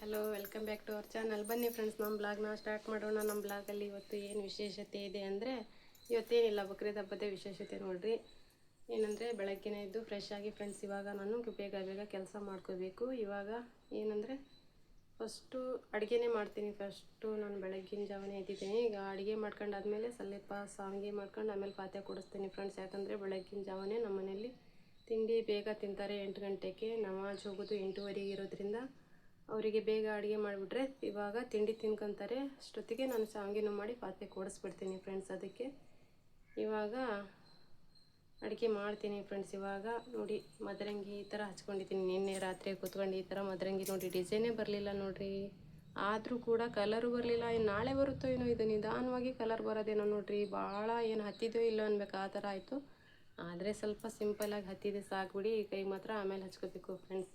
Hello, welcome back to our channel. ಬನ್ನಿ friends, ನಮ್ಮ ಬ್ಲಾಗ್ನ ಸ್ಟಾರ್ಟ್ ಮಾಡೋಣ. ನಮ್ಮ ಬ್ಲಾಗಲ್ಲಿ ಇವತ್ತು ಏನು ವಿಶೇಷತೆ ಇದೆ ಅಂದರೆ, ಇವತ್ತೇನಿಲ್ಲ, ಬಕ್ರೀದ್ ಹಬ್ಬದ ವಿಶೇಷತೆ ನೋಡಿರಿ. ಏನಂದರೆ ಬೆಳಗ್ಗೆನೇ ಎದ್ದು ಫ್ರೆಶ್ ಆಗಿ ಫ್ರೆಂಡ್ಸ್ ಇವಾಗ ನಾನು ಬೇಗ ಕೆಲಸ ಮಾಡ್ಕೋಬೇಕು. ಇವಾಗ ಏನಂದರೆ ಫಸ್ಟು ಅಡುಗೆನೇ ಮಾಡ್ತೀನಿ. ಫಸ್ಟು ನಾನು ಬೆಳಗ್ಗಿನ ಜಾವನೇ ಎದ್ದಿದ್ದೀನಿ. ಈಗ ಅಡುಗೆ ಮಾಡ್ಕೊಂಡಾದ್ಮೇಲೆ ಸ್ವಲ್ಪ ಸಾಂಗೆ ಮಾಡ್ಕೊಂಡು ಆಮೇಲೆ ಪಾತ್ರೆ ಕೊಡಿಸ್ತೀನಿ ಫ್ರೆಂಡ್ಸ್. ಯಾಕಂದರೆ ಬೆಳಗ್ಗಿನ ಜಾವನೇ ನಮ್ಮ ಮನೆಯಲ್ಲಿ ತಿಂಡಿ ಬೇಗ ತಿಂತಾರೆ. 8 ಗಂಟೆಗೆ ನಮಾಜ್ ಹೋಗೋದು 8:15 ಇರೋದ್ರಿಂದ ಅವರಿಗೆ ಬೇಗ ಅಡುಗೆ ಮಾಡಿಬಿಟ್ರೆ ಇವಾಗ ತಿಂಡಿ ತಿನ್ಕೊತಾರೆ. ಅಷ್ಟೊತ್ತಿಗೆ ನಾನು ಶಾವಿಗೆನೂ ಮಾಡಿ ಪಾತ್ರೆ ಕೊಡಿಸ್ಬಿಡ್ತೀನಿ ಫ್ರೆಂಡ್ಸ್. ಅದಕ್ಕೆ ಇವಾಗ ಅಡುಗೆ ಮಾಡ್ತೀನಿ ಫ್ರೆಂಡ್ಸ್. ಇವಾಗ ನೋಡಿ, ಮದರಂಗಿ ಈ ಥರ ಹಚ್ಕೊಂಡಿದ್ದೀನಿ. ನಿನ್ನೆ ರಾತ್ರಿ ಕೂತ್ಕೊಂಡು ಈ ಥರ ಮದರಂಗಿ ನೋಡಿ, ಡಿಸೈನೇ ಬರಲಿಲ್ಲ ನೋಡಿರಿ. ಆದರೂ ಕೂಡ ಕಲರು ಬರಲಿಲ್ಲ. ನಾಳೆ ಬರುತ್ತೋ ಏನೋ, ಇದು ನಿಧಾನವಾಗಿ ಕಲರ್ ಬರೋದೇನೋ ನೋಡಿರಿ. ಭಾಳ ಏನು ಹತ್ತಿದೋ ಇಲ್ಲೋ ಅನ್ಬೇಕು, ಆ ಥರ ಆಯಿತು. ಆದರೆ ಸ್ವಲ್ಪ ಸಿಂಪಲಾಗಿ ಹತ್ತಿದೆ, ಸಾಕ್ಬಿಡಿ. ಕೈ ಮಾತ್ರ ಆಮೇಲೆ ಹಚ್ಕೋಬೇಕು ಫ್ರೆಂಡ್ಸ್.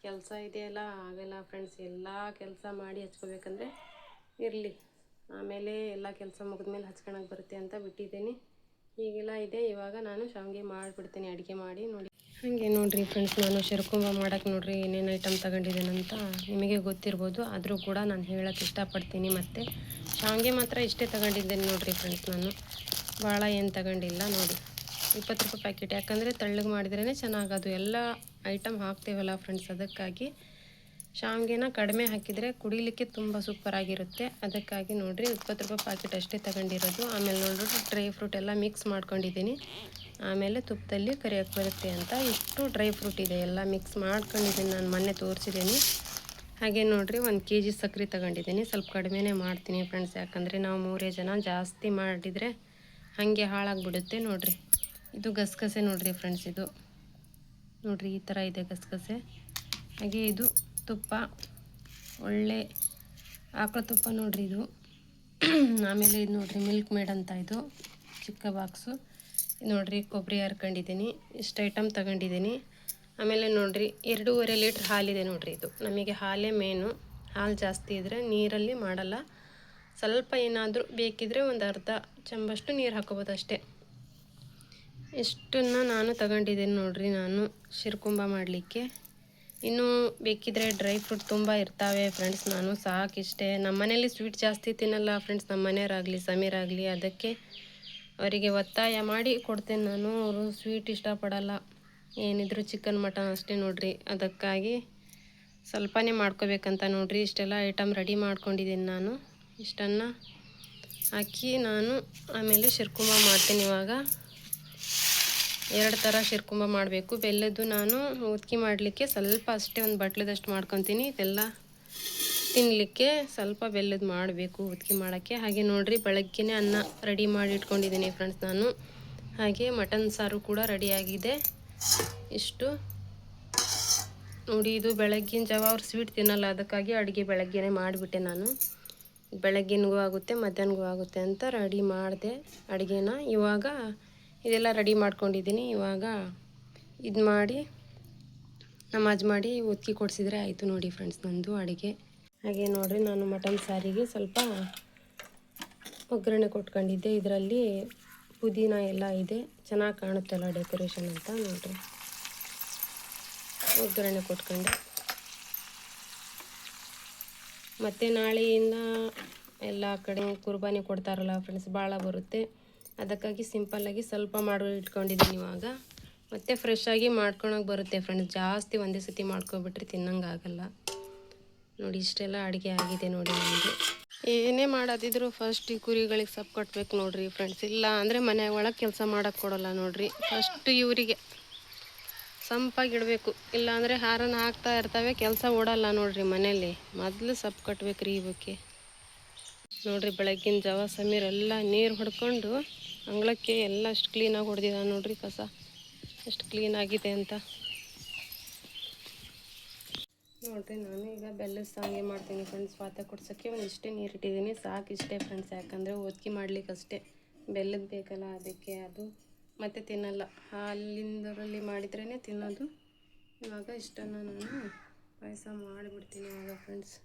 ಕೆಲಸ ಇದೆಯಲ್ಲ, ಆಗಲ್ಲ ಫ್ರೆಂಡ್ಸ್. ಎಲ್ಲ ಕೆಲಸ ಮಾಡಿ ಹಚ್ಕೋಬೇಕಂದ್ರೆ ಇರಲಿ, ಆಮೇಲೆ ಎಲ್ಲ ಕೆಲಸ ಮುಗಿದ್ಮೇಲೆ ಹಚ್ಕೊಳಕ್ಕೆ ಬರುತ್ತೆ ಅಂತ ಬಿಟ್ಟಿದ್ದೀನಿ. ಹೀಗೆಲ್ಲ ಇದೆ. ಇವಾಗ ನಾನು ಶಾವಿಗೆ ಮಾಡಿಬಿಡ್ತೀನಿ ಅಡುಗೆ ಮಾಡಿ. ನೋಡಿ, ಹಾಗೆ ನೋಡಿರಿ ಫ್ರೆಂಡ್ಸ್, ನಾನು ಶಿರ್ಕುಂಬ ಮಾಡೋಕ್ಕೆ ನೋಡಿರಿ ಏನೇನು ಐಟಮ್ ತಗೊಂಡಿದ್ದೇನಂತ ನಿಮಗೆ ಗೊತ್ತಿರ್ಬೋದು. ಆದರೂ ಕೂಡ ನಾನು ಹೇಳೋಕ್ಕೆ ಇಷ್ಟಪಡ್ತೀನಿ. ಮತ್ತು ಶಾವಿಗೆ ಮಾತ್ರ ಇಷ್ಟೇ ತಗೊಂಡಿದ್ದೇನೆ ನೋಡಿರಿ ಫ್ರೆಂಡ್ಸ್. ನಾನು ಭಾಳ ಏನು ತಗೊಂಡಿಲ್ಲ ನೋಡಿ. 20 ರೂಪಾಯಿ ಪ್ಯಾಕೆಟ್. ಯಾಕಂದರೆ ತೆಳ್ಳಗೆ ಮಾಡಿದ್ರೇ ಚೆನ್ನಾಗದು. ಎಲ್ಲ ಐಟಮ್ ಹಾಕ್ತೇವಲ್ಲ ಫ್ರೆಂಡ್ಸ್, ಅದಕ್ಕಾಗಿ ಶಾವಿಗೆನ ಕಡಿಮೆ ಹಾಕಿದರೆ ಕುಡಿಲಿಕ್ಕೆ ತುಂಬ ಸೂಪರಾಗಿರುತ್ತೆ. ಅದಕ್ಕಾಗಿ ನೋಡಿರಿ 20 ರೂಪಾಯಿ ಪ್ಯಾಕೆಟ್ ಅಷ್ಟೇ ತಗೊಂಡಿರೋದು. ಆಮೇಲೆ ನೋಡಿರಿ ಡ್ರೈ ಫ್ರೂಟ್ ಎಲ್ಲ ಮಿಕ್ಸ್ ಮಾಡ್ಕೊಂಡಿದ್ದೀನಿ. ಆಮೇಲೆ ತುಪ್ಪದಲ್ಲಿ ಕರಿಯೋಕ್ಕೆ ಬರುತ್ತೆ ಅಂತ ಇಷ್ಟು ಡ್ರೈ ಫ್ರೂಟ್ ಇದೆ, ಎಲ್ಲ ಮಿಕ್ಸ್ ಮಾಡ್ಕೊಂಡಿದ್ದೀನಿ. ನಾನು ಮೊನ್ನೆ ತೋರಿಸಿದ್ದೀನಿ. ಹಾಗೆ ನೋಡಿರಿ 1 kg ಸಕ್ಕರೆ ತಗೊಂಡಿದ್ದೀನಿ. ಸ್ವಲ್ಪ ಕಡಿಮೆನೇ ಮಾಡ್ತೀನಿ ಫ್ರೆಂಡ್ಸ್. ಯಾಕಂದರೆ ನಾವು 3 ಜನ, ಜಾಸ್ತಿ ಮಾಡಿದರೆ ಹಾಗೆ ಹಾಳಾಗಿಬಿಡುತ್ತೆ. ನೋಡಿರಿ, ಇದು ಗಸಗಸೆ ನೋಡಿರಿ ಫ್ರೆಂಡ್ಸ್. ಇದು ನೋಡಿರಿ ಈ ಥರ ಇದೆ ಗಸಗಸೆ. ಹಾಗೆ ಇದು ತುಪ್ಪ, ಒಳ್ಳೆ ಆಕಳ ತುಪ್ಪ ನೋಡಿರಿ ಇದು. ಆಮೇಲೆ ಇದು ನೋಡಿರಿ ಮಿಲ್ಕ್ ಮೇಡ್ ಅಂತ, ಇದು ಚಿಕ್ಕ ಬಾಕ್ಸು. ನೋಡಿರಿ ಕೊಬ್ಬರಿ ಹರ್ಕೊಂಡಿದ್ದೀನಿ. ಇಷ್ಟು ಐಟಮ್ ತಗೊಂಡಿದ್ದೀನಿ. ಆಮೇಲೆ ನೋಡಿರಿ 2.5 ಲೀಟ್ರ್ ಹಾಲಿದೆ ನೋಡಿರಿ. ಇದು ನಮಗೆ ಹಾಲೇ ಮೇನು. ಹಾಲು ಜಾಸ್ತಿ ಇದ್ದರೆ ನೀರಲ್ಲಿ ಮಾಡಲ್ಲ. ಸ್ವಲ್ಪ ಏನಾದರೂ ಬೇಕಿದ್ದರೆ ಒಂದು ಅರ್ಧ ಚಮಚಷ್ಟು ನೀರು ಹಾಕೋಬೋದು ಅಷ್ಟೇ. ಇಷ್ಟನ್ನು ನಾನು ತಗೊಂಡಿದ್ದೀನಿ ನೋಡಿರಿ, ನಾನು ಶಿರ್ಕುಂಬ ಮಾಡಲಿಕ್ಕೆ. ಇನ್ನೂ ಬೇಕಿದ್ದರೆ ಡ್ರೈ ಫ್ರೂಟ್ ತುಂಬ ಇರ್ತಾವೆ ಫ್ರೆಂಡ್ಸ್. ನಾನು ಸಾಕಿಷ್ಟೇ. ನಮ್ಮ ಮನೇಲಿ ಸ್ವೀಟ್ ಜಾಸ್ತಿ ತಿನ್ನಲ್ಲ ಫ್ರೆಂಡ್ಸ್, ನಮ್ಮ ಮನೆಯವರಾಗಲಿ ಸಮೀರಾಗಲಿ. ಅದಕ್ಕೆ ಅವರಿಗೆ ಒತ್ತಾಯ ಮಾಡಿ ಕೊಡ್ತೇನೆ ನಾನು. ಅವರು ಸ್ವೀಟ್ ಇಷ್ಟಪಡಲ್ಲ, ಏನಿದ್ರು ಚಿಕನ್ ಮಟನ್ ಅಷ್ಟೇ ನೋಡಿರಿ. ಅದಕ್ಕಾಗಿ ಸ್ವಲ್ಪನೇ ಮಾಡ್ಕೋಬೇಕಂತ ನೋಡಿರಿ ಇಷ್ಟೆಲ್ಲ ಐಟಮ್ ರೆಡಿ ಮಾಡ್ಕೊಂಡಿದ್ದೀನಿ ನಾನು. ಇಷ್ಟನ್ನು ಹಾಕಿ ನಾನು ಆಮೇಲೆ ಶಿರ್ಕುಂಬ ಮಾಡ್ತೀನಿ. ಇವಾಗ 2 ಥರ ಶಿರ್ಕುಂಬ ಮಾಡಬೇಕು. ಬೆಲ್ಲದ್ದು ನಾನು ಉದ್ಕಿ ಮಾಡಲಿಕ್ಕೆ ಸ್ವಲ್ಪ ಅಷ್ಟೇ, ಒಂದು ಬಟ್ಲದಷ್ಟು ಮಾಡ್ಕೊತೀನಿ. ಇದೆಲ್ಲ ತಿನ್ನಲಿಕ್ಕೆ ಸ್ವಲ್ಪ ಬೆಲ್ಲದ್ದು ಮಾಡಬೇಕು ಉದ್ಕಿ ಮಾಡೋಕ್ಕೆ. ಹಾಗೆ ನೋಡಿರಿ ಬೆಳಗ್ಗೆನೇ ಅನ್ನ ರೆಡಿ ಮಾಡಿ ಇಟ್ಕೊಂಡಿದ್ದೀನಿ ಫ್ರೆಂಡ್ಸ್ ನಾನು. ಹಾಗೆ ಮಟನ್ ಸಾರು ಕೂಡ ರೆಡಿಯಾಗಿದೆ. ಇಷ್ಟು ನೋಡಿ, ಇದು ಬೆಳಗ್ಗಿನ ಜಾವ ಅವ್ರು ಸ್ವೀಟ್ ತಿನ್ನಲ್ಲ, ಅದಕ್ಕಾಗಿ ಅಡುಗೆ ಬೆಳಗ್ಗೆನೇ ಮಾಡಿಬಿಟ್ಟೆ ನಾನು. ಬೆಳಗ್ಗಿನಗೂ ಆಗುತ್ತೆ ಮಧ್ಯಾಹ್ನಗೂ ಆಗುತ್ತೆ ಅಂತ ರೆಡಿ ಮಾಡಿದೆ ಅಡುಗೆನ. ಇವಾಗ ಇದೆಲ್ಲ ರೆಡಿ ಮಾಡ್ಕೊಂಡಿದ್ದೀನಿ. ಇವಾಗ ಇದು ಮಾಡಿ ನಮಾಜ್ ಮಾಡಿ ಒತ್ತಿ ಕೊಡಿಸಿದ್ರೆ ಆಯಿತು ನೋಡಿ ಫ್ರೆಂಡ್ಸ್ ನಂದು ಅಡುಗೆ. ಹಾಗೆ ನೋಡಿರಿ ನಾನು ಮಟನ್ ಸಾರಿಗೆ ಸ್ವಲ್ಪ ಒಗ್ಗರಣೆ ಕೊಟ್ಕೊಂಡಿದ್ದೆ. ಇದರಲ್ಲಿ ಪುದೀನ ಎಲ್ಲ ಇದೆ, ಚೆನ್ನಾಗಿ ಕಾಣುತ್ತಲ್ಲ ಡೆಕೋರೇಷನ್ ಅಂತ ನೋಡಿರಿ. ಒಗ್ಗರಣೆ ಕೊಟ್ಕೊಂಡೆ. ಮತ್ತು ನಾಳೆಯಿಂದ ಎಲ್ಲ ಕಡೆ ಕುರ್ಬಾನಿ ಕೊಡ್ತಾರಲ್ಲ ಫ್ರೆಂಡ್ಸ್, ಭಾಳ ಬರುತ್ತೆ. ಅದಕ್ಕಾಗಿ ಸಿಂಪಲ್ಲಾಗಿ ಸ್ವಲ್ಪ ಮಾಡಿ ಇಟ್ಕೊಂಡಿದ್ದೀನಿ ಇವಾಗ. ಮತ್ತು ಫ್ರೆಶ್ಶಾಗಿ ಮಾಡ್ಕೊಳಕ್ಕೆ ಬರುತ್ತೆ ಫ್ರೆಂಡ್ಸ್. ಜಾಸ್ತಿ ಒಂದೇ ಸತಿ ಮಾಡ್ಕೊಬಿಟ್ರೆ ತಿನ್ನಂಗೆ ಆಗಲ್ಲ ನೋಡಿ. ಇಷ್ಟೆಲ್ಲ ಅಡುಗೆ ಆಗಿದೆ ನೋಡಿ. ನಮಗೆ ಏನೇ ಮಾಡೋದಿದ್ರು ಫಸ್ಟ್ ಈ ಕುರಿಗಳಿಗೆ ಸೊಪ್ಪು ಕಟ್ಟಬೇಕು ನೋಡಿರಿ ಫ್ರೆಂಡ್ಸ್. ಇಲ್ಲ ಅಂದರೆ ಮನೆ ಒಳಗೆ ಕೆಲಸ ಮಾಡೋಕ್ಕೆ ಕೊಡೋಲ್ಲ ನೋಡಿರಿ. ಫಸ್ಟ್ ಇವರಿಗೆ ಸಂಪಾಗಿಡಬೇಕು, ಇಲ್ಲಾಂದರೆ ಹಾರನ್ನು ಹಾಕ್ತಾ ಇರ್ತವೆ, ಕೆಲಸ ಓಡಲ್ಲ ನೋಡಿರಿ ಮನೇಲಿ. ಮೊದಲು ಸೊಪ್ಪು ಕಟ್ಟಬೇಕು ರೀ ಇವಕ್ಕೆ. ನೋಡಿರಿ ಬೆಳಗ್ಗಿನ ಜಾವ ಸಮೀರ್ ಎಲ್ಲ ನೀರು ಹೊಡ್ಕೊಂಡು ಅಂಗಳಕ್ಕೆ ಎಲ್ಲ ಅಷ್ಟು ಕ್ಲೀನಾಗಿ ಹೊಡೆದಿದ್ದ ನೋಡಿರಿ. ಕಸ ಎಷ್ಟು ಕ್ಲೀನಾಗಿದೆ ಅಂತ ನೋಡಿರಿ. ನಾನು ಈಗ ಬೆಲ್ಲದ ಶಾವಿಗೆ ಮಾಡ್ತೀನಿ ಫ್ರೆಂಡ್ಸ್. ಪಾತ್ರೆ ಕೊಡ್ಸೋಕ್ಕೆ ಒಂದಿಷ್ಟೇ ನೀರು ಇಟ್ಟಿದ್ದೀನಿ, ಸಾಕು ಇಷ್ಟೇ ಫ್ರೆಂಡ್ಸ್. ಯಾಕಂದರೆ ಒತ್ಕಿ ಮಾಡ್ಲಿಕ್ಕೆ ಅಷ್ಟೇ, ಬೆಲ್ಲದ ಬೇಕಲ್ಲ ಅದಕ್ಕೆ. ಅದು ಮತ್ತು ತಿನ್ನಲ್ಲ, ಹಾಲಿಂದರಲ್ಲಿ ಮಾಡಿದ್ರೇ ತಿನ್ನೋದು. ಇವಾಗ ಇಷ್ಟನ್ನು ನಾನು ಪಾಯಸ ಮಾಡಿಬಿಡ್ತೀನಿ ಇವಾಗ ಫ್ರೆಂಡ್ಸ್.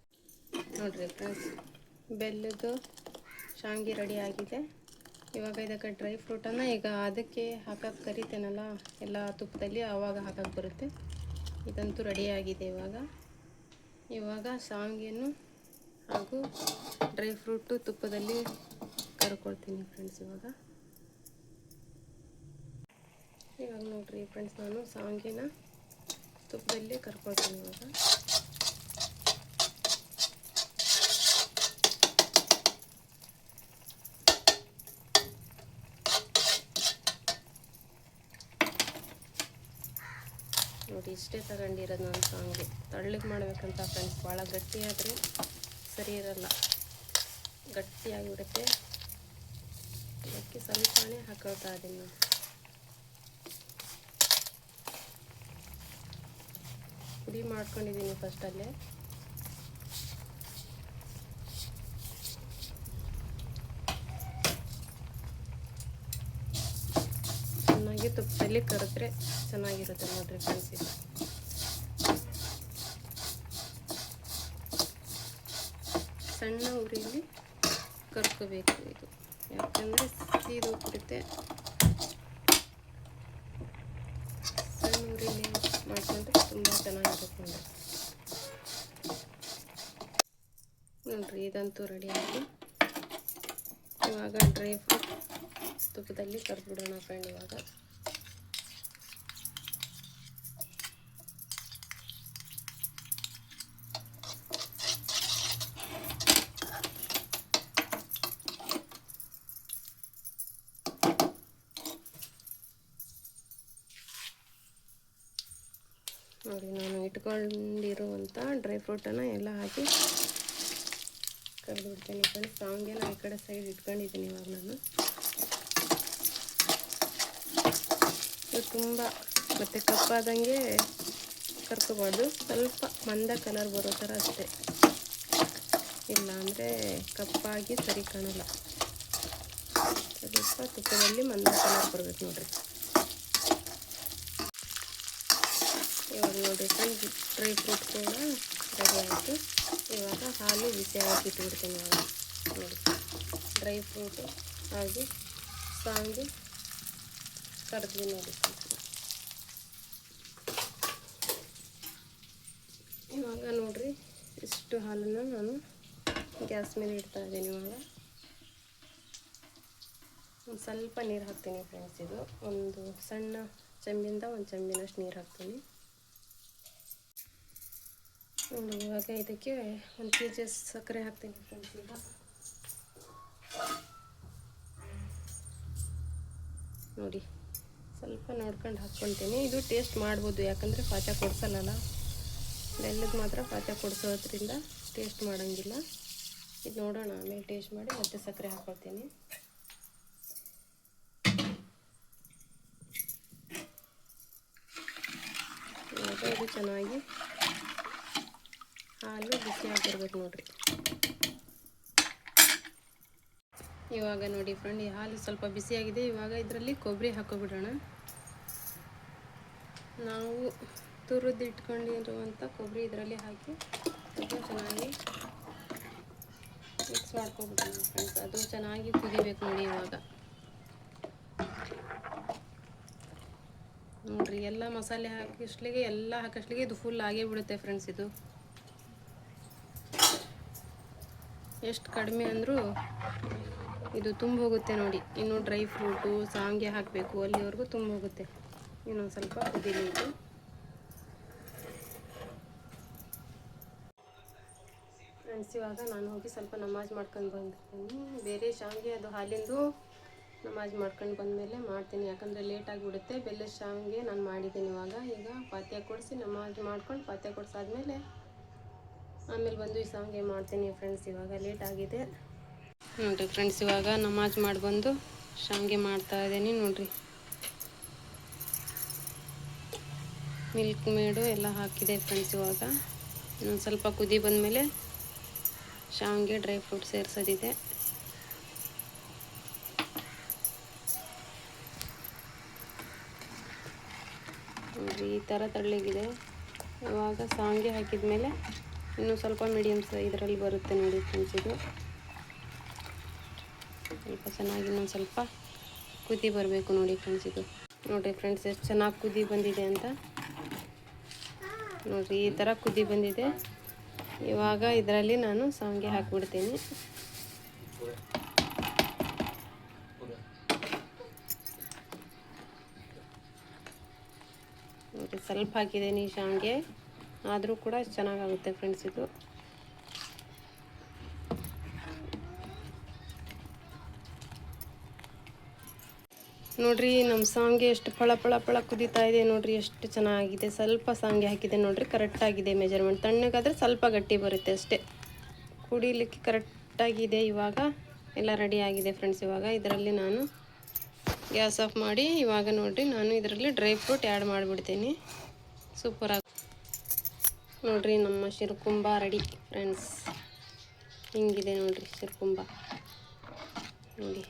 ನೋಡಿರಿ ಫ್ರೆಂಡ್ಸ್, ಬೆಲ್ಲದ್ದು ಶಾವಿಗೆ ರೆಡಿ ಆಗಿದೆ. ಇವಾಗ ಇದಕ್ಕೆ ಡ್ರೈ ಫ್ರೂಟನ್ನು ಈಗ ಅದಕ್ಕೆ ಹಾಕಕ್ಕೆ ಕರಿತೇನಲ್ಲ ಎಲ್ಲ ತುಪ್ಪದಲ್ಲಿ, ಆವಾಗ ಹಾಕಕ್ಕೆ ಬರುತ್ತೆ. ಇದಂತೂ ರೆಡಿಯಾಗಿದೆ. ಇವಾಗ ಇವಾಗ ಶಾವಿಗೆಯನ್ನು ಹಾಗೂ ಡ್ರೈ ಫ್ರೂಟು ತುಪ್ಪದಲ್ಲಿ ಕರ್ಕೊಳ್ತೀನಿ ಫ್ರೆಂಡ್ಸ್. ಇವಾಗ ನೋಡಿರಿ ಫ್ರೆಂಡ್ಸ್, ನಾನು ಶಾವಿಗೆನ ತುಪ್ಪದಲ್ಲಿ ಕರ್ಕೊಳ್ತೀನಿ. ಇವಾಗ ನೋಡಿ, ಇಷ್ಟೇ ತಗೊಂಡಿರೋದು ನಾನು ಶಾವಿಗೆ. ತಳ್ಳಗೆ ಮಾಡಬೇಕಂತ ಫ್ರೆಂಡ್ಸ್, ಭಾಳ ಗಟ್ಟಿಯಾದರೆ ಸರಿ ಇರಲ್ಲ, ಗಟ್ಟಿಯಾಗಿಬಿಡುತ್ತೆ. ಅದಕ್ಕೆ ಸ್ವಲ್ಪನೇ ಹಾಕೊಳ್ತಾ ಇದ್ದೀನಿ ನಾನು. ಪುಡಿ ಮಾಡ್ಕೊಂಡಿದ್ದೀನಿ ಫಸ್ಟಲ್ಲೇ. ಚೆನ್ನಾಗಿ ತುಪ್ಪದಲ್ಲಿ ಕರೆದ್ರೆ ಚೆನ್ನಾಗಿರುತ್ತೆ ನೋಡಿರಿ ಫ್ರೆಂಡ್ಸ್. ಇದು ಸಣ್ಣ ಉರಿಯಲ್ಲಿ ಕರ್ಕೋಬೇಕು ಇದು, ಯಾಕಂದರೆ ಸೀದು ಬಿಡುತ್ತೆ. ಸಣ್ಣ ಉರಿಯಲ್ಲಿ ಮಾಡ್ಕೊಂಡ್ರೆ ತುಂಬ ಚೆನ್ನಾಗಿರುತ್ತೆ ನೋಡ್ರಿ. ಇದಂತೂ ರೆಡಿ ಆಗಿ ಇವಾಗ ಡ್ರೈ ಫ್ರೂಟ್ ತುಪ್ಪದಲ್ಲಿ ಕರ್ದ್ಬಿಡೋಣ ಫ್ರೆಂಡ್. ಇವಾಗ ನೋಡಿ, ನಾನು ಇಟ್ಕೊಂಡಿರುವಂಥ ಡ್ರೈ ಫ್ರೂಟನ್ನು ಎಲ್ಲ ಹಾಕಿ ಕರೆದ್ಬಿಡ್ತೀನಿ ಫ್ರೆಂಡ್ಸ್. ಶಾವಿಗೆನ ಈ ಕಡೆ ಸೈಡ್ ಇಟ್ಕೊಂಡಿದ್ದೀನಿ ಇವಾಗ ನಾನು. ಇದು ತುಂಬ ಮತ್ತು ಕಪ್ಪಾದಂಗೆ ಕರ್ಕೋಬಾರ್ದು, ಸ್ವಲ್ಪ ಮಂದ ಕಲರ್ ಬರೋ ಥರ ಅಷ್ಟೇ, ಇಲ್ಲ ಅಂದರೆ ಕಪ್ಪಾಗಿ ಸರಿ ಕಾಣಲ್ಲ. ಸ್ವಲ್ಪ ತುಪ್ಪದಲ್ಲಿ ಮಂದ ಕಲರ್ ಬರಬೇಕು ನೋಡಿರಿ. ಇವಾಗ ನೋಡಿ ಫ್ರೆಂಡ್ಸ್, ಡ್ರೈ ಫ್ರೂಟ್ ಕೂಡ ರೆಡಿ ಆಯಿತು. ಇವಾಗ ಹಾಲು ಬಿಸಿ ಹಾಕಿ ಇಟ್ಬಿಡ್ತೀನಿ. ಇವಾಗ ನೋಡಿ, ಡ್ರೈ ಫ್ರೂಟು ಹಾಗೆ ಶಾವಿಗೆ ಕರೆದ್ವಿ ನೋಡಿ. ಇವಾಗ ನೋಡಿರಿ, ಇಷ್ಟು ಹಾಲನ್ನು ನಾನು ಗ್ಯಾಸ್ ಮೇಲೆ ಇಡ್ತಾ ಇದ್ದೀನಿ. ಇವಾಗ ಒಂದು ಸ್ವಲ್ಪ ನೀರು ಹಾಕ್ತೀನಿ ಫ್ರೆಂಡ್ಸ್. ಇದು ಒಂದು ಸಣ್ಣ ಚೆಂಬಿಂದ ಒಂದು ಚೆಂಬಿನಷ್ಟು ನೀರು ಹಾಕ್ತೀನಿ ನೋಡಿ. ಇವಾಗ ಇದಕ್ಕೆ 1 kg ಸಕ್ಕರೆ ಹಾಕ್ತೀನಿ ಫ್ರೆಂಡ್ಸ್. ಈಗ ನೋಡಿ, ಸ್ವಲ್ಪ ನೋಡ್ಕೊಂಡು ಹಾಕ್ಕೊಳ್ತೀನಿ. ಇದು ಟೇಸ್ಟ್ ಮಾಡ್ಬೋದು, ಯಾಕಂದರೆ ಪಾಚ ಕೊಡಿಸಲ್ಲ. ಬೆಲ್ಲದ ಮಾತ್ರ ಪಾಚ ಕೊಡಿಸೋದ್ರಿಂದ ಟೇಸ್ಟ್ ಮಾಡೋಂಗಿಲ್ಲ. ಇದು ನೋಡೋಣ, ಆಮೇಲೆ ಟೇಸ್ಟ್ ಮಾಡಿ ಮತ್ತೆ ಸಕ್ಕರೆ ಹಾಕ್ಕೊಳ್ತೀನಿ. ಇವಾಗ ಇದು ಚೆನ್ನಾಗಿ ಹಾಲು ಬಿಸಿಯಾಗಿ ಬರಬೇಕು ನೋಡಿರಿ. ಇವಾಗ ನೋಡಿ ಫ್ರೆಂಡ್, ಈ ಹಾಲು ಸ್ವಲ್ಪ ಬಿಸಿಯಾಗಿದೆ. ಇವಾಗ ಇದರಲ್ಲಿ ಕೊಬ್ಬರಿ ಹಾಕೋಬಿಡೋಣ. ನಾವು ತುರಿದು ಇಟ್ಕೊಂಡಿರುವಂಥ ಕೊಬ್ಬರಿ ಇದರಲ್ಲಿ ಹಾಕಿ ಅದು ಚೆನ್ನಾಗಿ ಮಿಕ್ಸ್ ಮಾಡ್ಕೊಬಿಡೋಣ ಫ್ರೆಂಡ್ಸ್. ಅದು ಚೆನ್ನಾಗಿ ಕುದಿಬೇಕು ನೋಡಿ. ಇವಾಗ ನೋಡಿರಿ, ಎಲ್ಲ ಮಸಾಲೆ ಹಾಕಿಸ್ಲಿಗೆ ಇದು ಫುಲ್ ಆಗೇ ಬಿಡುತ್ತೆ ಫ್ರೆಂಡ್ಸ್. ಇದು ಎಷ್ಟು ಕಡಿಮೆ ಅಂದರೂ ಇದು ತುಂಬ ಹೋಗುತ್ತೆ ನೋಡಿ. ಇನ್ನು ಡ್ರೈ ಫ್ರೂಟು ಶಾವಿಗೆ ಹಾಕಬೇಕು, ಅಲ್ಲಿವರೆಗೂ ತುಂಬ ಹೋಗುತ್ತೆ. ಇನ್ನೊಂದು ಸ್ವಲ್ಪ ಕುದೀಲಿ ಇದು. ಫ್ರೆಂಡ್ಸ್, ಇವಾಗ ನಾನು ಹೋಗಿ ಸ್ವಲ್ಪ ನಮಾಜ್ ಮಾಡ್ಕೊಂಡು ಬಂದಿರ್ತೀನಿ. ಬೇರೆ ಶಾವಿಗೆ ಅದು ಹಾಲಿಂದು ನಮಾಜ್ ಮಾಡ್ಕೊಂಡು ಬಂದಮೇಲೆ ಮಾಡ್ತೀನಿ, ಯಾಕಂದರೆ ಲೇಟ್ ಆಗಿಬಿಡುತ್ತೆ. ಬೆಲ್ಲದ ಶಾವಿಗೆ ನಾನು ಮಾಡಿದ್ದೀನಿ. ಈಗ ಪಾತ್ಯ ಕೊಡಿಸಿ ನಮಾಜ್ ಮಾಡ್ಕೊಂಡು ಪಾತ್ಯ ಕೊಡಿಸಾದ್ಮೇಲೆ ಆಮೇಲೆ ಬಂದು ಈ ಶಾವಿಗೆ ಮಾಡ್ತೀನಿ ಫ್ರೆಂಡ್ಸ್. ಇವಾಗ ಲೇಟ್ ಆಗಿದೆ ನೋಡಿರಿ ಫ್ರೆಂಡ್ಸ್. ಇವಾಗ ನಮಾಜ್ ಮಾಡಿ ಬಂದು ಶಾವಿಗೆ ಮಾಡ್ತಾಯಿದ್ದೀನಿ ನೋಡಿರಿ. ಮಿಲ್ಕ್ ಮೇಡು ಎಲ್ಲ ಹಾಕಿದೆ ಫ್ರೆಂಡ್ಸ್. ಇವಾಗ ಇನ್ನೊಂದು ಸ್ವಲ್ಪ ಕುದಿ ಬಂದಮೇಲೆ ಶಾವಿಗೆ ಡ್ರೈ ಫ್ರೂಟ್ ಸೇರಿಸೋದಿದೆ. ನೋಡಿರಿ, ಈ ಥರ ತಳ್ಳಗಿದೆ. ಇವಾಗ ಶಾವಿಗೆ ಹಾಕಿದ ಮೇಲೆ ಇನ್ನೂ ಸ್ವಲ್ಪ ಮೀಡಿಯಮ್ ಇದರಲ್ಲಿ ಬರುತ್ತೆ ನೋಡಿ ಫ್ರೆಂಡ್ಸ್. ಇದು ಸ್ವಲ್ಪ ಚೆನ್ನಾಗಿ ಇನ್ನೊಂದು ಸ್ವಲ್ಪ ಕುದಿ ಬರಬೇಕು ನೋಡಿ ಫ್ರೆಂಡ್ಸ್. ಇದು ನೋಡಿರಿ ಫ್ರೆಂಡ್ಸ್, ಎಷ್ಟು ಚೆನ್ನಾಗಿ ಕುದಿ ಬಂದಿದೆ ಅಂತ. ನೋಡಿರಿ, ಈ ಥರ ಕುದಿ ಬಂದಿದೆ. ಇವಾಗ ಇದರಲ್ಲಿ ನಾನು ಶಾವಿಗೆ ಹಾಕ್ಬಿಡ್ತೀನಿ. ನೋಡಿ ಸ್ವಲ್ಪ ಹಾಕಿದ್ದೀನಿ ಶಾವಿಗೆ, ಆದರೂ ಕೂಡ ಚೆನ್ನಾಗಾಗುತ್ತೆ ಫ್ರೆಂಡ್ಸ್ ಇದು. ನೋಡ್ರಿ ನಮ್ಮ ಶಾವಿಗೆ ಎಷ್ಟು ಫಳ ಫಳ ಫಳ ಕುದೀತಾ ಇದೆ ನೋಡ್ರಿ, ಎಷ್ಟು ಚೆನ್ನಾಗಿದೆ. ಸ್ವಲ್ಪ ಶಾವಿಗೆ ಹಾಕಿದೆ ನೋಡ್ರಿ, ಕರೆಕ್ಟಾಗಿದೆ ಮೆಜರ್ಮೆಂಟ್. ತಣ್ಣಗಾದರೆ ಸ್ವಲ್ಪ ಗಟ್ಟಿ ಬರುತ್ತೆ ಅಷ್ಟೇ, ಕುಡಿಲಿಕ್ಕೆ ಕರೆಕ್ಟಾಗಿದೆ. ಇವಾಗ ಎಲ್ಲ ರೆಡಿ ಆಗಿದೆ ಫ್ರೆಂಡ್ಸ್. ಇವಾಗ ಇದರಲ್ಲಿ ನಾನು ಗ್ಯಾಸ್ ಆಫ್ ಮಾಡಿ ಇವಾಗ ನೋಡ್ರಿ ನಾನು ಇದರಲ್ಲಿ ಡ್ರೈ ಫ್ರೂಟ್ ಆ್ಯಡ್ ಮಾಡಿಬಿಡ್ತೀನಿ. ಸೂಪರಾಗಿ ನೋಡ್ರಿ ನಮ್ಮ ಶಿರ್ಕುಂಬ ರೆಡಿ ಫ್ರೆಂಡ್ಸ್. ಹಿಂಗಿದೆ ನೋಡ್ರಿ ಶಿರ್ಕುಂಬ ನೋಡಿ.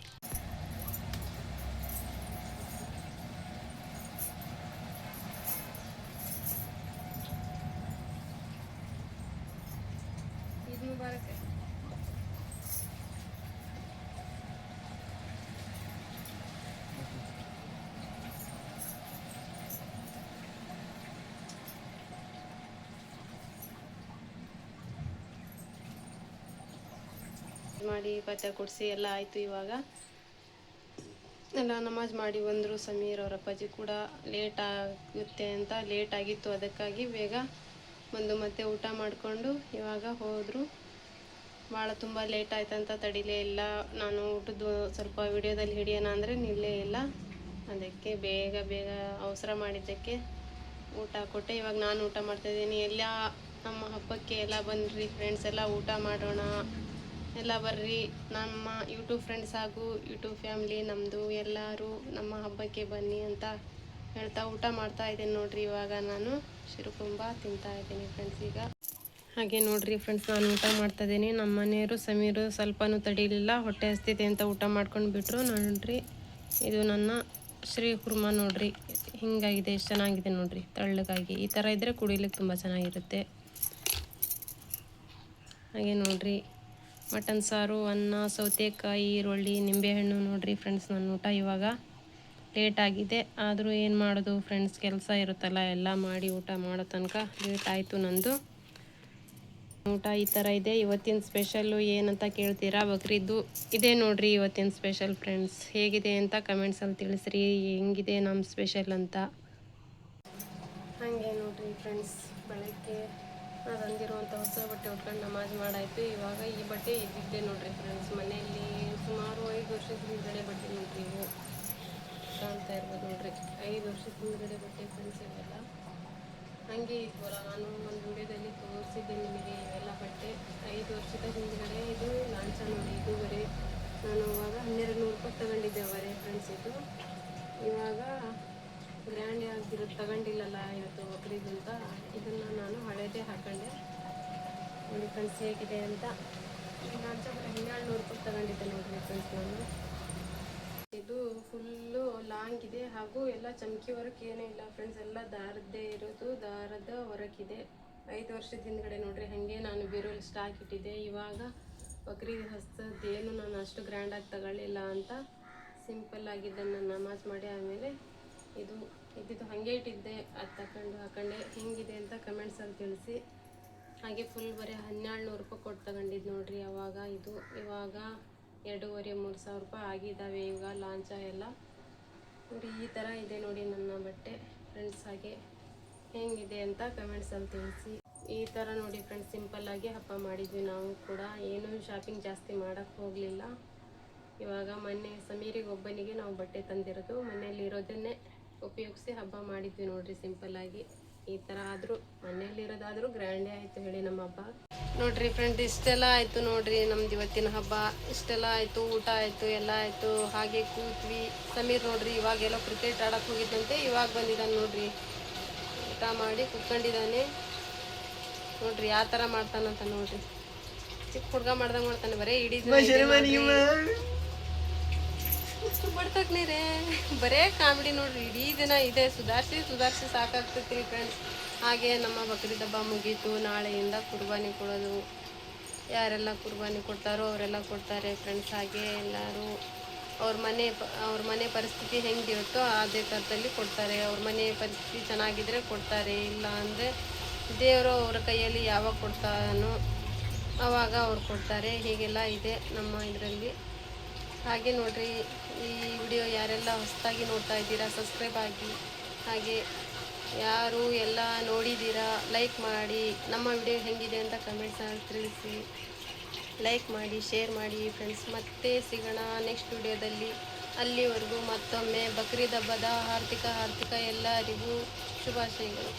ಇದು ಬರುತ್ತೆ ಮಾಡಿ ಪತ್ತೆ ಕೊಡಿಸಿ ಎಲ್ಲ ಆಯಿತು. ಇವಾಗ ಎಲ್ಲ ನಮಾಜ್ ಮಾಡಿ ಬಂದರು. ಸಮೀರ್ ಅವರ ಅಪ್ಪಾಜಿ ಕೂಡ ಲೇಟ್ ಆಗುತ್ತೆ ಅಂತ ಲೇಟ್ ಆಗಿತ್ತು, ಅದಕ್ಕಾಗಿ ಬೇಗ ಬಂದು ಮತ್ತೆ ಊಟ ಮಾಡಿಕೊಂಡು ಇವಾಗ ಹೋದರು. ಭಾಳ ತುಂಬ ಲೇಟ್ ಆಯ್ತಂತ ತಡಿಲೇ ಇಲ್ಲ. ನಾನು ಊಟದ್ದು ಸ್ವಲ್ಪ ವಿಡಿಯೋದಲ್ಲಿ ಹಿಡಿಯೋಣ ಅಂದರೆ ನಿಲ್ಲೇ ಇಲ್ಲ, ಅದಕ್ಕೆ ಬೇಗ ಬೇಗ ಅವಸರ ಮಾಡಿದ್ದಕ್ಕೆ ಊಟ ಕೊಟ್ಟೆ. ಇವಾಗ ನಾನು ಊಟ ಮಾಡ್ತಾಯಿದ್ದೀನಿ. ಎಲ್ಲ ನಮ್ಮ ಹಬ್ಬಕ್ಕೆ ಎಲ್ಲ ಬನ್ನಿರಿ ಫ್ರೆಂಡ್ಸ್, ಎಲ್ಲ ಊಟ ಮಾಡೋಣ, ಎಲ್ಲ ಬರ್ರಿ ನಮ್ಮ ಯೂಟ್ಯೂಬ್ ಫ್ರೆಂಡ್ಸ್ ಹಾಗೂ ಯೂಟ್ಯೂಬ್ ಫ್ಯಾಮಿಲಿ ನಮ್ಮದು, ಎಲ್ಲರೂ ನಮ್ಮ ಹಬ್ಬಕ್ಕೆ ಬನ್ನಿ ಅಂತ ಹೇಳ್ತಾ ಊಟ ಮಾಡ್ತಾ ಇದ್ದೀನಿ ನೋಡ್ರಿ. ಇವಾಗ ನಾನು ಶಿರುಕುಂಬ ತಿಂತಾ ಇದ್ದೀನಿ ಫ್ರೆಂಡ್ಸ್. ಈಗ ಹಾಗೆ ನೋಡ್ರಿ ಫ್ರೆಂಡ್ಸ್, ನಾನು ಊಟ ಮಾಡ್ತಾ ಇದ್ದೀನಿ. ನಮ್ಮ ಮನೆಯವರು ಸಮೀರು ಸ್ವಲ್ಪನೂ ತಡೀಲಿಲ್ಲ, ಹೊಟ್ಟೆ ಹಸ್ತಿದೆ ಅಂತ ಊಟ ಮಾಡ್ಕೊಂಡು ಬಿಟ್ಟರು. ನೋಡ್ರಿ ಇದು ನನ್ನ ಶ್ರೀ ಕುರ್ಮ ನೋಡ್ರಿ, ಹಿಂಗಾಗಿದೆ, ಎಷ್ಟು ಚೆನ್ನಾಗಿದೆ ನೋಡ್ರಿ, ತೆಳ್ಳಗಾಗಿ. ಈ ಥರ ಇದ್ದರೆ ಕುಡಿಲಿಕ್ಕೆ ತುಂಬ ಚೆನ್ನಾಗಿರುತ್ತೆ. ಹಾಗೆ ನೋಡ್ರಿ ಮಟನ್ ಸಾರು, ಅನ್ನ, ಸೌತೆಕಾಯಿ, ಈರುಳ್ಳಿ, ನಿಂಬೆಹಣ್ಣು ನೋಡ್ರಿ ಫ್ರೆಂಡ್ಸ್ ನನ್ನ ಊಟ. ಇವಾಗ ಲೇಟ್ ಆಗಿದೆ, ಆದರೂ ಏನು ಮಾಡೋದು ಫ್ರೆಂಡ್ಸ್, ಕೆಲಸ ಇರುತ್ತಲ್ಲ, ಎಲ್ಲ ಮಾಡಿ ಊಟ ಮಾಡೋ ತನಕ ಲೇಟ್ ಆಯಿತು ನಂದು ಊಟ. ಈ ಥರ ಇದೆ. ಇವತ್ತಿನ ಸ್ಪೆಷಲ್ಲು ಏನಂತ ಕೇಳ್ತೀರಾ, ಬಕ್ರೀದ್ದು ಇದೇ ನೋಡ್ರಿ ಇವತ್ತಿನ ಸ್ಪೆಷಲ್ ಫ್ರೆಂಡ್ಸ್. ಹೇಗಿದೆ ಅಂತ ಕಮೆಂಟ್ಸಲ್ಲಿ ತಿಳಿಸ್ರಿ, ಹೆಂಗಿದೆ ನಮ್ಮ ಸ್ಪೆಷಲ್ ಅಂತ. ಹಾಗೆ ನೋಡ್ರಿ ಫ್ರೆಂಡ್ಸ್, ಬೆಳಗ್ಗೆ ತಂದಿರುವಂಥ ಹೊಸ ಬಟ್ಟೆ ಉಟ್ಕೊಂಡು ನಮಾಜ್ ಮಾಡಾಯಿತು. ಇವಾಗ ಈ ಬಟ್ಟೆ ಇದ್ದಿದ್ದೆ ನೋಡ್ರಿ ಫ್ರೆಂಡ್ಸ್, ಮನೆಯಲ್ಲಿ ಸುಮಾರು 5 ವರ್ಷದ ಹಿಂದ್ಗಡೆ ಬಟ್ಟೆ ನೋಡ್ರಿ ಇವು, ಕಾಣ್ತಾ ಇರ್ಬೋದು ನೋಡ್ರಿ, 5 ವರ್ಷದ ಹಿಂದ್ಗಡೆ ಬಟ್ಟೆ ಫ್ರೆಂಡ್ಸ್. ಇವೆಲ್ಲ ಹಾಗೆ ಇದ್ವಲ್ಲ, ನಾನು ಒಂದು ವಿಡಿಯೋದಲ್ಲಿ ತೋರಿಸಿದ್ದೀನಿ ನಿಮಗೆ ಇವೆಲ್ಲ ಬಟ್ಟೆ 5 ವರ್ಷದ ಹಿಂದ್ಗಡೆ. ಇದು ಲಾಂಛ ನೋಡಿ, ಇದು ಬರೀ ನಾನು ಇವಾಗ 1200 ರೂಪಾಯಿ ತಗೊಂಡಿದ್ದೆ ಅವರೇ ಫ್ರೆಂಡ್ಸ್. ಇದು ಇವಾಗ ಗ್ರ್ಯಾಂಡ್ ಆಗಿರೋದು ತಗೊಂಡಿಲ್ಲಲ್ಲ ಇವತ್ತು ಬಕ್ರೀದ್ ಅಂತ, ಇದನ್ನು ನಾನು ಹಳೇದೇ ಹಾಕೊಂಡೆ ನೋಡಿ ಫ್ರೆಂಡ್ಸ್ ಹೇಗಿದೆ ಅಂತ. ಈ ಲಾಂಛ ಬರೀ 1200 ರೂಪಾಯಿ ತಗೊಂಡಿದ್ದೆ ನೋಡ್ರಿ ಫ್ರೆಂಡ್ಸ್ ನಾನು. ಇದು ಫುಲ್ಲು ಲಾಂಗ್ ಇದೆ, ಹಾಗೂ ಎಲ್ಲ ಚಮಕಿ ವರ್ಕ್ ಏನೂ ಇಲ್ಲ ಫ್ರೆಂಡ್ಸ್, ಎಲ್ಲ ದಾರದ್ದೇ ಇರೋದು, ದಾರದ ವರ್ಕ್ ಇದೆ. 5 ವರ್ಷದ ಹಿಂದ್ಗಡೆ ನೋಡ್ರಿ, ಹಾಗೆ ನಾನು ಬೀರಲ್ಲಿ ಸ್ಟಾಕ್ ಇಟ್ಟಿದ್ದೆ. ಇವಾಗ ಬಕ್ರೀದ್ ಹಸ್ತದೇನು ನಾನು ಅಷ್ಟು ಗ್ರ್ಯಾಂಡಾಗಿ ತಗೊಳ್ಳಿಲ್ಲ ಅಂತ ಸಿಂಪಲ್ ಆಗಿದ್ದನ್ನು ನಮಾಜ್ ಮಾಡಿ ಆಮೇಲೆ ಇದ್ದಿದ್ದು ಹಾಗೆ ಇಟ್ಟಿದ್ದೆ, ಅದು ಹಾಕೊಂಡೆ. ಹೆಂಗಿದೆ ಅಂತ ಕಮೆಂಟ್ಸಲ್ಲಿ ತಿಳಿಸಿ. ಹಾಗೆ ಫುಲ್ ಬರೀ 1200 ರೂಪಾಯಿ ಕೊಟ್ಟು ತಗೊಂಡಿದ್ದು ನೋಡ್ರಿ ಅವಾಗ. ಇದು ಇವಾಗ 2,500-3 ಸಾವಿರ ರೂಪಾಯಿ ಆಗಿದ್ದಾವೆ ಇವಾಗ ಲಾಂಛ ಎಲ್ಲ ನೋಡಿ. ಈ ಥರ ಇದೆ ನೋಡಿ ನನ್ನ ಬಟ್ಟೆ ಫ್ರೆಂಡ್ಸ್. ಹಾಗೆ ಹೆಂಗಿದೆ ಅಂತ ಕಮೆಂಟ್ಸಲ್ಲಿ ತಿಳಿಸಿ. ಈ ಥರ ನೋಡಿ ಫ್ರೆಂಡ್ಸ್, ಸಿಂಪಲ್ಲಾಗಿ ಹಬ್ಬ ಮಾಡಿದ್ವಿ ನಾವು ಕೂಡ, ಏನೂ ಶಾಪಿಂಗ್ ಜಾಸ್ತಿ ಮಾಡೋಕ್ಕೆ ಹೋಗಲಿಲ್ಲ. ಇವಾಗ ಮೊನ್ನೆ ಸಮೀರಿಗೆ ಒಬ್ಬನಿಗೆ ನಾವು ಬಟ್ಟೆ ತಂದಿರೋದು, ಮನೆಯಲ್ಲಿ ಇರೋದನ್ನೇ ಉಪಯೋಗಿಸಿ ಹಬ್ಬ ಮಾಡಿದ್ವಿ ನೋಡ್ರಿ ಸಿಂಪಲ್ಲಾಗಿ. ಈ ಥರ ಆದರೂ ಮನೆಯಲ್ಲಿರೋದಾದರೂ ಗ್ರ್ಯಾಂಡೇ ಆಯಿತು ಹೇಳಿ ನಮ್ಮ ಹಬ್ಬ ನೋಡ್ರಿ ಫ್ರೆಂಡ್. ಇಷ್ಟೆಲ್ಲ ಆಯಿತು ನೋಡ್ರಿ ನಮ್ದು ಇವತ್ತಿನ ಹಬ್ಬ, ಇಷ್ಟೆಲ್ಲ ಆಯಿತು, ಊಟ ಆಯಿತು, ಎಲ್ಲ ಆಯಿತು. ಹಾಗೆ ಕೂತ್ವಿ. ಸಮೀರ್ ನೋಡ್ರಿ ಇವಾಗೆಲ್ಲ ಕ್ರಿಕೆಟ್ ಆಡೋಕ್ಕೆ ಹೋಗಿದ್ದಂತೆ, ಇವಾಗ ಬಂದಿದ್ದಾನೆ ನೋಡ್ರಿ, ಊಟ ಮಾಡಿ ಕುತ್ಕೊಂಡಿದ್ದಾನೆ ನೋಡ್ರಿ. ಯಾವ ಥರ ಮಾಡ್ತಾನಂತ ನೋಡ್ರಿ, ಚಿಕ್ಕ ಹುಡುಗ ಮಾಡ್ದಂಗೆ ಮಾಡ್ತಾನೆ, ಬರೀ ಇಡೀ ಬಡ್ತಕ್ನೀರೇ ಬರೇ ಕಾಮಿಡಿ ನೋಡ್ರಿ, ಇಡೀ ದಿನ ಇದೆ. ಸುಧಾರಿಸಿ ಸಾಕಾಗ್ತೈತಿ ಫ್ರೆಂಡ್ಸ್. ಹಾಗೆ ನಮ್ಮ ಬಕ್ರೀದ್ ಹಬ್ಬ ಮುಗೀತು, ನಾಳೆಯಿಂದ ಕುರ್ಬಾನಿ ಕೊಡೋದು. ಯಾರೆಲ್ಲ ಕುರ್ಬಾನಿ ಕೊಡ್ತಾರೋ ಅವರೆಲ್ಲ ಕೊಡ್ತಾರೆ ಫ್ರೆಂಡ್ಸ್. ಹಾಗೆ ಎಲ್ಲರೂ ಅವ್ರ ಮನೆ ಪರಿಸ್ಥಿತಿ ಹೆಂಗಿರುತ್ತೋ ಅದೇ ಥರದಲ್ಲಿ ಕೊಡ್ತಾರೆ. ಅವ್ರ ಮನೆ ಪರಿಸ್ಥಿತಿ ಚೆನ್ನಾಗಿದ್ದರೆ ಕೊಡ್ತಾರೆ, ಇಲ್ಲ ಅಂದರೆ ದೇವರು ಅವರ ಕೈಯಲ್ಲಿ ಯಾವಾಗ ಕೊಡ್ತಾನೋ ಆವಾಗ ಅವ್ರು ಕೊಡ್ತಾರೆ. ಹೀಗೆಲ್ಲ ಇದೆ ನಮ್ಮ ಇದರಲ್ಲಿ. ಹಾಗೆ ನೋಡಿರಿ, ಈ ವಿಡಿಯೋ ಯಾರೆಲ್ಲ ಹೊಸದಾಗಿ ನೋಡ್ತಾ ಇದ್ದೀರಾ ಸಬ್ಸ್ಕ್ರೈಬ್ ಆಗಿ. ಹಾಗೆ ಯಾರು ಎಲ್ಲ ನೋಡಿದ್ದೀರಾ ಲೈಕ್ ಮಾಡಿ. ನಮ್ಮ ವಿಡಿಯೋ ಹೆಂಗಿದೆ ಅಂತ ಕಮೆಂಟ್ಸಲ್ಲಿ ತಿಳಿಸಿ. ಲೈಕ್ ಮಾಡಿ, ಶೇರ್ ಮಾಡಿ ಫ್ರೆಂಡ್ಸ್. ಮತ್ತೆ ಸಿಗೋಣ ನೆಕ್ಸ್ಟ್ ವಿಡಿಯೋದಲ್ಲಿ. ಅಲ್ಲಿವರೆಗೂ ಮತ್ತೊಮ್ಮೆ ಬಕ್ರೀದ್ ಹಬ್ಬದ ಹಾರ್ದಿಕ ಎಲ್ಲರಿಗೂ ಶುಭಾಶಯಗಳು.